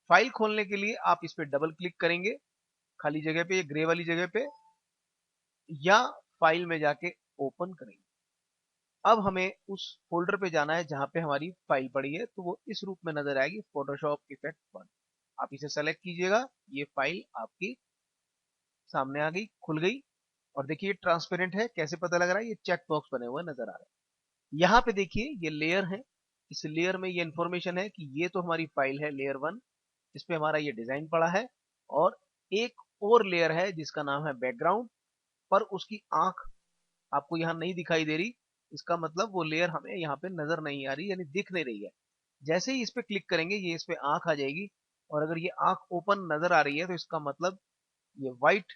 File खोलने के लिए आप इस पे डबल क्लिक करेंगे खाली जगह पे, ग्रे वाली जगह पे, या फाइल में जाके ओपन करेंगे। अब हमें उस फोल्डर पे जाना है जहां पे हमारी फाइल पड़ी है, तो वो इस रूप में नजर आएगी, फोटोशॉप इफेक्ट 1। आप इसे सेलेक्ट कीजिएगा, ये फाइल आपकी सामने आ गई, खुल गई। और देखिए ट्रांसपेरेंट है, कैसे पता लग रहा है, ये चेक बॉक्स बने हुए नजर आ रहे हैं। यहाँ पे देखिए ये लेयर है, इस लेयर में ये इंफॉर्मेशन है कि ये तो हमारी फाइल है लेयर 1, इस पे हमारा ये डिजाइन पड़ा है। और एक और लेयर है जिसका नाम है बैकग्राउंड, पर उसकी आंख आपको यहाँ नहीं दिखाई दे रही, इसका मतलब वो लेयर हमें यहाँ पे नजर नहीं आ रही, यानी दिख नहीं रही है। जैसे ही इस पे क्लिक करेंगे ये इस पे आंख आ जाएगी, और अगर ये आंख ओपन नजर आ रही है तो इसका मतलब ये व्हाइट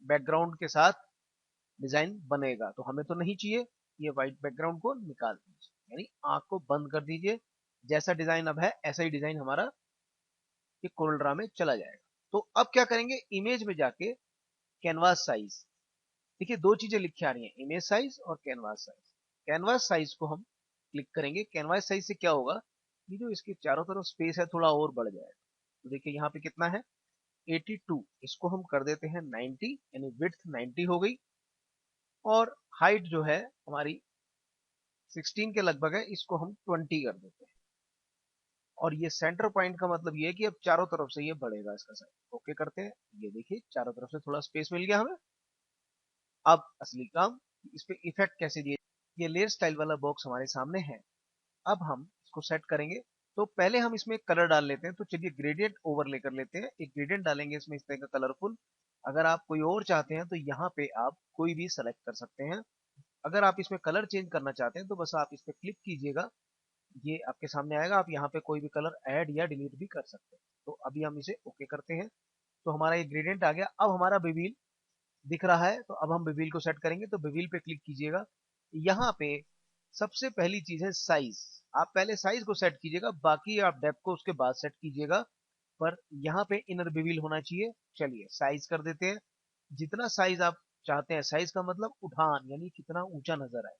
बैकग्राउंड के साथ डिजाइन बनेगा। तो हमें तो नहीं चाहिए, ये व्हाइट बैकग्राउंड को निकाल दीजिए, यानी आंख को बंद कर दीजिए। जैसा डिजाइन अब है ऐसा ही डिजाइन हमारा ये कोरल ड्रा में चला जाएगा। तो अब क्या करेंगे, इमेज में जाके कैनवास साइज, देखिए दो चीजें लिखी आ रही हैं, इमेज साइज और कैनवास साइज। कैनवास साइज को हम क्लिक करेंगे। कैनवास साइज से क्या होगा, ये जो इसके चारों तरफ स्पेस है थोड़ा और बढ़ जाएगा। तो देखिए यहाँ पे कितना है, 82, इसको हम कर देते हैं 90, यानी विड्थ 90 हो गई। और हाइट जो है हमारी 16 के लगभग है, इसको हम 20 कर देते हैं। और ये सेंटर पॉइंट का मतलब ये है कि अब चारों तरफ से ये बढ़ेगा इसका साइज। ओके करते हैं, ये देखिए चारों तरफ से थोड़ा स्पेस मिल गया हमें। अब असली काम, इस पे इफेक्ट कैसे दिए। ये लेयर स्टाइल वाला बॉक्स हमारे सामने है, अब हम इसको सेट करेंगे। तो पहले हम इसमें कलर डाल लेते हैं, तो चलिए ग्रेडियंट ओवरले कर लेते हैं, एक ग्रेडियंट डालेंगे इसमें इस तरह का कलरफुल। अगर आप कोई और चाहते हैं तो यहाँ पे आप कोई भी सेलेक्ट कर सकते हैं। अगर आप इसमें कलर चेंज करना चाहते हैं तो बस आप इस पे क्लिक कीजिएगा, ये आपके सामने आएगा, आप यहाँ पे कोई भी कलर ऐड या डिलीट भी कर सकते हैं। तो अभी हम इसे ओके करते हैं, तो हमारा ये ग्रेडियंट आ गया। अब हमारा बेविल दिख रहा है, तो अब हम बेविल को सेट करेंगे। तो बेविल पे क्लिक कीजिएगा, यहाँ पे सबसे पहली चीज है साइज। आप पहले साइज को सेट कीजिएगा, बाकी आप डेप्थ को उसके बाद सेट कीजिएगा, पर यहाँ पे इनर बेविल होना चाहिए। चलिए साइज कर देते हैं, जितना साइज आप चाहते हैं, साइज का मतलब उठान, यानी कितना ऊंचा नजर आए।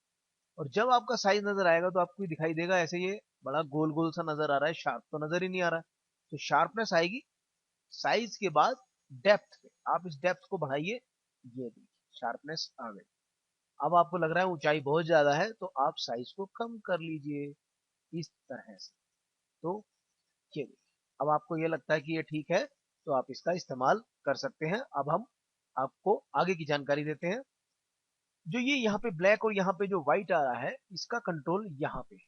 और जब आपका साइज नजर आएगा तो आपको दिखाई देगा ऐसे, ये बड़ा गोल गोल सा नजर आ रहा है, शार्प तो नजर ही नहीं आ रहा है। तो शार्पनेस आएगी साइज के बाद डेप्थ पे, आप इस डेप्थ को बढ़ाइए, ये देखिए शार्पनेस आ गई। अब आपको लग रहा है ऊंचाई बहुत ज्यादा है, तो आप साइज को कम कर लीजिए इस तरह से। तो ये देखिए, अब आपको ये लगता है कि ये ठीक है, तो आप इसका इस्तेमाल कर सकते हैं। अब हम आपको आगे की जानकारी देते हैं। जो ये यहाँ पे ब्लैक और यहाँ पे जो व्हाइट आ रहा है, इसका कंट्रोल यहाँ पे है।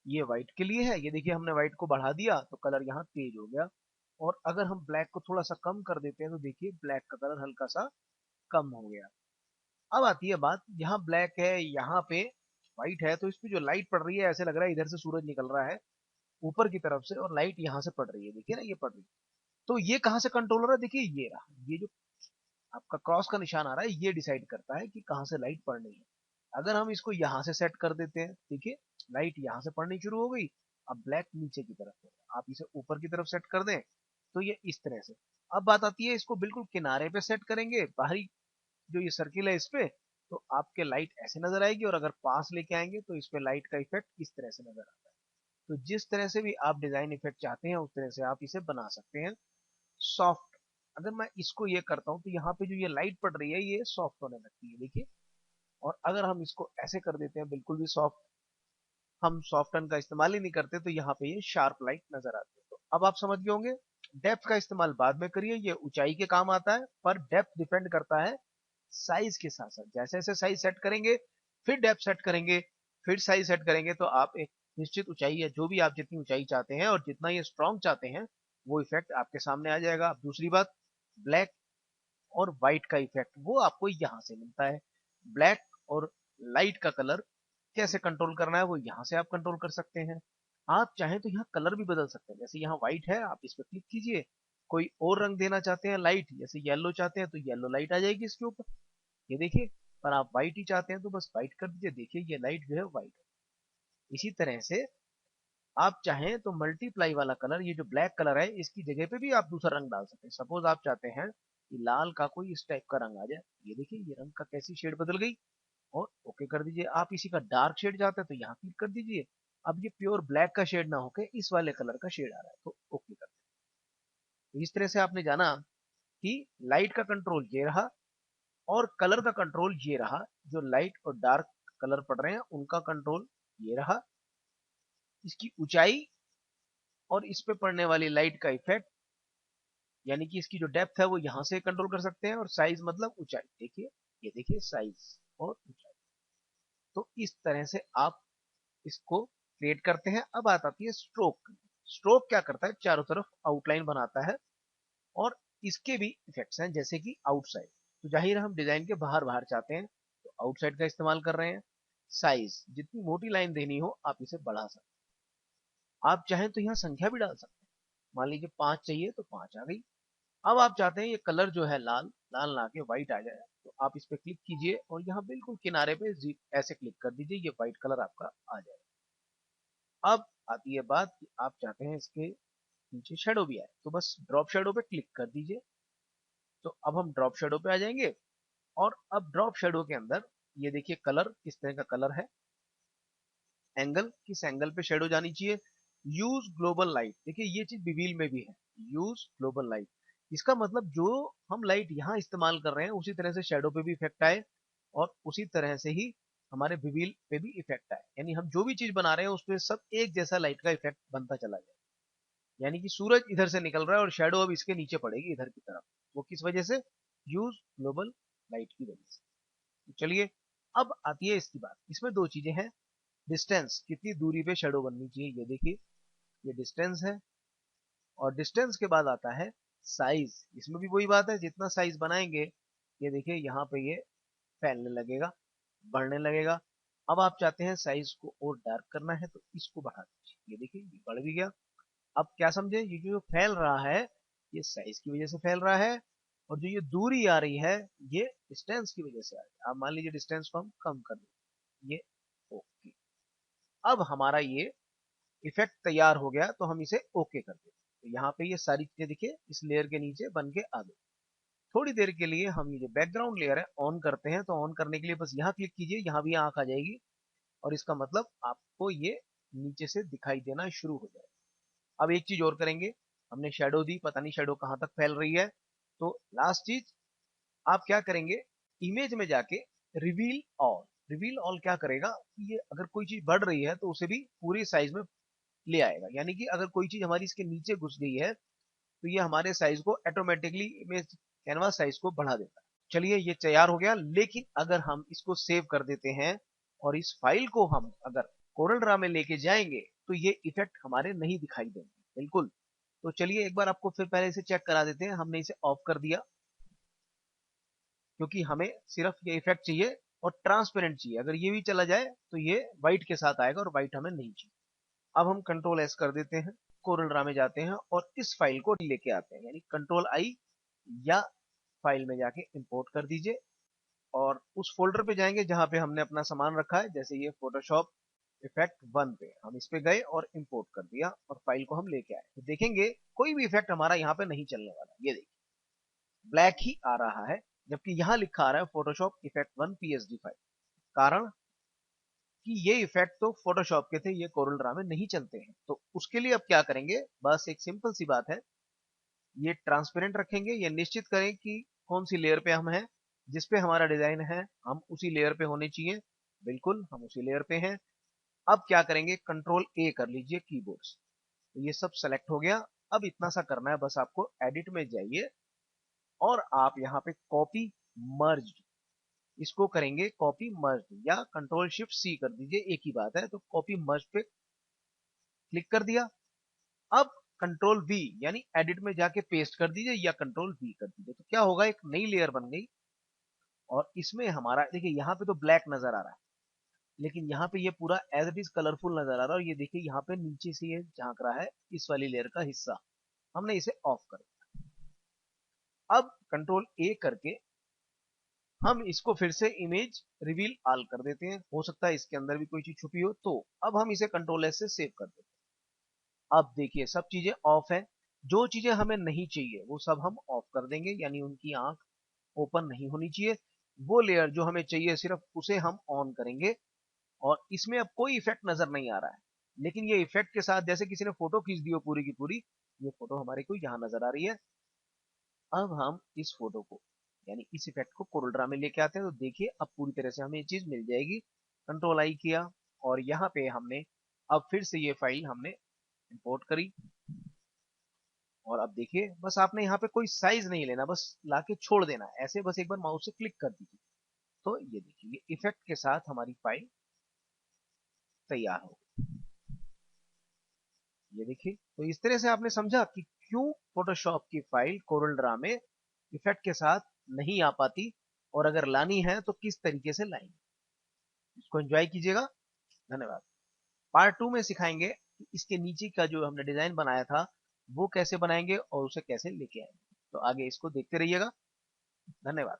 ये व्हाइट के लिए है, ये देखिए हमने व्हाइट को बढ़ा दिया तो कलर यहाँ तेज हो गया। और अगर हम ब्लैक को थोड़ा सा कम कर देते हैं तो देखिए ब्लैक का कलर हल्का सा कम हो गया। अब आती है बात, यहाँ ब्लैक है यहाँ पे व्हाइट है, तो इस पे जो लाइट पड़ रही है ऐसे लग रहा है इधर से सूरज निकल रहा है ऊपर की तरफ से, और लाइट यहाँ से पड़ रही है, देखिए ना ये पड़ रही है। तो ये कहाँ से कंट्रोल हो रहा है, देखिए ये रहा, ये जो आपका क्रॉस का निशान आ रहा है ये डिसाइड करता है कि कहाँ से लाइट पड़नी है। अगर हम इसको यहाँ से सेट कर देते हैं, देखिए लाइट यहाँ से पड़नी शुरू हो गई, अब ब्लैक नीचे की तरफ है। आप इसे ऊपर की तरफ सेट कर दें तो ये इस तरह से। अब बात आती है इसको बिल्कुल किनारे पे सेट करेंगे, बाहरी जो ये सर्किल है इस पे, तो आपके लाइट ऐसे नजर आएगी, और अगर पास लेके आएंगे तो इस पे लाइट का इफेक्ट इस तरह से नजर आता है। तो जिस तरह से भी आप डिजाइन इफेक्ट चाहते हैं उस तरह से आप इसे बना सकते हैं। सॉफ्ट, अगर मैं इसको ये करता हूँ तो यहाँ पे जो ये लाइट पड़ रही है ये सॉफ्ट होने लगती है, देखिए। और अगर हम इसको ऐसे कर देते हैं बिल्कुल भी सॉफ्ट, हम सॉफ्टन का इस्तेमाल ही नहीं करते, तो यहाँ पे ये शार्प लाइट नजर आती है। तो अब आप समझ गए होंगे, डेप्थ का इस्तेमाल बाद में करिए, ये ऊंचाई के काम आता है, पर डेप्थ डिपेंड करता है साइज के साथ साथ। जैसे जैसे साइज सेट करेंगे, फिर डेप्थ सेट करेंगे, फिर साइज सेट करेंगे, तो आप एक निश्चित ऊंचाई है, जो भी आप जितनी ऊंचाई चाहते हैं और जितना ये स्ट्रॉन्ग चाहते हैं, वो इफेक्ट आपके सामने आ जाएगा। अब दूसरी बात, ब्लैक और व्हाइट का इफेक्ट वो आपको यहाँ से मिलता है। ब्लैक और लाइट का कलर कैसे कंट्रोल करना है वो यहाँ से आप कंट्रोल कर सकते हैं। आप चाहें तो यहाँ कलर भी बदल सकते हैं, जैसे यहाँ व्हाइट है आप इस पर क्लिक कीजिए, कोई और रंग देना चाहते हैं लाइट, जैसे येलो चाहते हैं तो येलो लाइट आ जाएगी इसके ऊपर, ये देखिए। पर आप व्हाइट ही चाहते हैं तो बस व्हाइट कर दीजिए, देखिए ये लाइट जो है व्हाइट। इसी तरह से आप चाहें तो मल्टीप्लाई वाला कलर, ये जो ब्लैक कलर है इसकी जगह पे भी आप दूसरा रंग डाल सकते हैं। सपोज आप चाहते हैं कि लाल का कोई इस टाइप का रंग आ जाए, ये देखिए ये रंग का कैसी शेड बदल गई, और ओके कर दीजिए। आप इसी का डार्क शेड चाहते हैं तो यहाँ क्लिक कर दीजिए। अब ये प्योर ब्लैक का शेड ना होके इस वाले कलर का शेड आ रहा है, तो ओके कर दीजिए। इस तरह से आपने जाना कि लाइट का कंट्रोल ये रहा और कलर का कंट्रोल ये रहा। जो लाइट और डार्क कलर पड़ रहे हैं उनका कंट्रोल ये रहा। इसकी ऊंचाई और इस पे पड़ने वाली लाइट का इफेक्ट यानी कि इसकी जो डेप्थ है वो यहां से कंट्रोल कर सकते हैं। और साइज मतलब ऊंचाई, देखिए ये देखिए साइज और ऊंचाई। तो इस तरह से आप इसको क्रिएट करते हैं। अब बात आती है स्ट्रोक। स्ट्रोक क्या करता है, चारों तरफ आउटलाइन बनाता है और इसके भी इफेक्ट्स हैं जैसे कि आउटसाइड। तो जाहिर है हम डिजाइन के बाहर बाहर चाहते हैं तो आउटसाइड का इस्तेमाल कर रहे हैं। साइज, जितनी मोटी लाइन देनी हो आप इसे बढ़ा सकते हैं। आप चाहें तो यहाँ संख्या भी डाल सकते हैं, मान लीजिए 5 चाहिए तो 5 आ गई। अब आप चाहते हैं ये कलर जो है लाल लाल ना के व्हाइट आ जाए तो आप इस पे क्लिक कीजिए और यहाँ बिल्कुल किनारे पे ऐसे क्लिक कर दीजिए, ये व्हाइट कलर आपका आ जाएगा। अब आती है बात कि आप चाहते हैं इसके नीचे शेडो भी आए तो बस ड्रॉप शेडो पे क्लिक कर दीजिए। तो अब हम ड्रॉप शेडो पे आ जाएंगे और अब ड्रॉप शेडो के अंदर ये देखिए कलर किस तरह का कलर है, एंगल किस एंगल पे शेडो जानी चाहिए। यूज ग्लोबल लाइट, देखिए ये चीज रिवील में भी है, यूज ग्लोबल लाइट। इसका मतलब जो हम लाइट यहाँ इस्तेमाल कर रहे हैं उसी तरह से शेडो पे भी इफेक्ट आए और उसी तरह से ही हमारे रिवील पे भी इफेक्ट आए। यानी हम जो भी चीज बना रहे हैं उसपे सब एक जैसा लाइट का इफेक्ट बनता चला जाए। यानी कि सूरज इधर से निकल रहा है और शेडो अब इसके नीचे पड़ेगी इधर की तरफ, वो किस वजह से, यूज ग्लोबल लाइट की वजह से। तो चलिए अब आती है इसकी बात। इसमें दो चीजें हैं, डिस्टेंस, कितनी दूरी पे शेडो बननी चाहिए, ये देखिए ये डिस्टेंस है। और डिस्टेंस के बाद आता है साइज। इसमें भी वही बात है, जितना साइज बनाएंगे ये देखिए यहाँ पे ये फैलने लगेगा, बढ़ने लगेगा। अब आप चाहते हैं साइज को और डार्क करना है तो इसको बढ़ा दीजिए, ये देखिए ये बढ़ भी गया। अब क्या समझे, ये जो फैल रहा है ये साइज की वजह से फैल रहा है और जो ये दूरी आ रही है ये डिस्टेंस की वजह से आ रही है। अब मान लीजिए डिस्टेंस को हम कम कर दें, ये ओके। अब हमारा ये इफेक्ट तैयार हो गया तो हम इसे ओके कर देते हैं। तो यहाँ पे ये सारी चीजें देखिए इस लेयर के नीचे बन के आ गई। थोड़ी देर के लिए हम ये जो बैकग्राउंड लेयर है ऑन करते हैं। तो ऑन करने के लिए बस यहाँ क्लिक कीजिए, यहाँ भी आंख आ जाएगी और इसका मतलब आपको ये नीचे से दिखाई देना शुरू हो जाएगा। अब एक चीज और करेंगे, हमने शेडो दी, पता नहीं शेडो कहां तक फैल रही है। तो लास्ट चीज आप क्या करेंगे, इमेज में जाके रिवील ऑल। रिवील ऑल क्या करेगा कि ये अगर कोई चीज बढ़ रही है तो उसे भी पूरी साइज में ले आएगा। यानी कि अगर कोई चीज हमारी इसके नीचे घुस गई है तो ये हमारे साइज को ऑटोमेटिकली इमेज कैनवास साइज को बढ़ा देता है। चलिए ये तैयार हो गया। लेकिन अगर हम इसको सेव कर देते हैं और इस फाइल को हम अगर कोरल ड्रा में लेके जाएंगे तो ये इफेक्ट हमारे नहीं दिखाई देंगे बिल्कुल। तो चलिए एक बार आपको फिर पहले इसे चेक करा देते हैं। हमने इसे ऑफ कर दिया क्योंकि हमें सिर्फ ये इफेक्ट चाहिए और ट्रांसपेरेंट चाहिए। अगर ये भी चला जाए तो ये व्हाइट के साथ आएगा और व्हाइट हमें नहीं चाहिए। अब हम कंट्रोल एस कर देते हैं, कोरल ड्रा में जाते हैं और इस फाइल को लेके आते हैं। यानी कंट्रोल आई या फाइल में जाके इंपोर्ट कर दीजिए और उस फोल्डर पे जाएंगे जहां पे हमने अपना सामान रखा है। जैसे ये फोटोशॉप इफेक्ट 1 पे हम इस पे गए और इंपोर्ट कर दिया और फाइल को हम लेके आए। तो देखेंगे कोई भी इफेक्ट हमारा यहाँ पे नहीं चलने वाला। ये देखिए ब्लैक ही आ रहा है जबकि यहाँ लिखा आ रहा है फोटोशॉप इफेक्ट 1 PSD फाइल। कारण कि ये इफेक्ट तो फोटोशॉप के थे, ये कोरल ड्रा में नहीं चलते हैं। तो उसके लिए अब क्या करेंगे, बस एक सिंपल सी बात है, ये ट्रांसपेरेंट रखेंगे। ये निश्चित करें कि कौन सी लेयर पे हम हैं, जिस पे हमारा डिजाइन है हम उसी लेयर पे होने चाहिए। बिल्कुल हम उसी लेयर पे हैं। अब क्या करेंगे, कंट्रोल ए कर लीजिए कीबोर्ड से। तो ये सब सेलेक्ट हो गया। अब इतना सा करना है, बस आपको एडिट में जाइए और आप यहाँ पे कॉपी मर्ज, इसको करेंगे कॉपी मर्ज या कंट्रोल शिफ्ट सी कर दीजिए, एक ही बात है। तो कॉपी मर्ज पे क्लिक कर दिया। अब कंट्रोल वी यानी एडिट में जाके पेस्ट कर दीजिए या कंट्रोल वी कर दीजिए। तो क्या होगा, एक नई लेयर बन गई और इसमें हमारा देखिए यहाँ पे तो ब्लैक नजर आ रहा है लेकिन यहाँ पे ये पूरा एज इट इज कलरफुल नजर आ रहा है। और ये देखिए यहाँ पे नीचे से ये झांक रहा है इस वाली लेयर का हिस्सा। हमने इसे ऑफ कर दिया। अब कंट्रोल ए करके हम इसको फिर से इमेज रिवील ऑल कर देते हैं। हो सकता है इसके अंदर भी कोई चीज छुपी हो। तो अब हम इसे कंट्रोल एस से सेव कर देते हैं। अब देखिए सब चीजें ऑफ है, जो चीजें हमें नहीं चाहिए वो सब हम ऑफ कर देंगे। यानी उनकी आंख ओपन नहीं होनी चाहिए। वो लेयर जो हमें चाहिए सिर्फ उसे हम ऑन करेंगे और इसमें अब कोई इफेक्ट नजर नहीं आ रहा है। लेकिन ये इफेक्ट के साथ जैसे किसी ने फोटो खींच दी हो पूरी की पूरी, ये फोटो हमारे को यहाँ नजर आ रही है। अब हम इस फोटो को यानी इस इफेक्ट को कोरल में लेके आते हैं, तो देखिए अब पूरी तरह से हमें ये चीज मिल जाएगी। कंट्रोल आई किया और यहाँ पे हमने अब फिर से ये फाइल हमने इंपोर्ट करी। और अब देखिए बस आपने यहाँ पे कोई साइज नहीं लेना, बस लाके छोड़ देना ऐसे, बस एक बार माउस से क्लिक कर दीजिए। तो ये देखिए इफेक्ट के साथ हमारी फाइल तैयार हो। ये देखिए, तो इस तरह से आपने समझा कि क्यों फोटोशॉप की फाइल कोरल ड्रा में इफेक्ट के साथ नहीं आ पाती, और अगर लानी है तो किस तरीके से लाएंगे। इसको एंजॉय कीजिएगा। धन्यवाद। पार्ट 2 में सिखाएंगे कि इसके नीचे का जो हमने डिजाइन बनाया था वो कैसे बनाएंगे और उसे कैसे लेके आएंगे। तो आगे इसको देखते रहिएगा। धन्यवाद।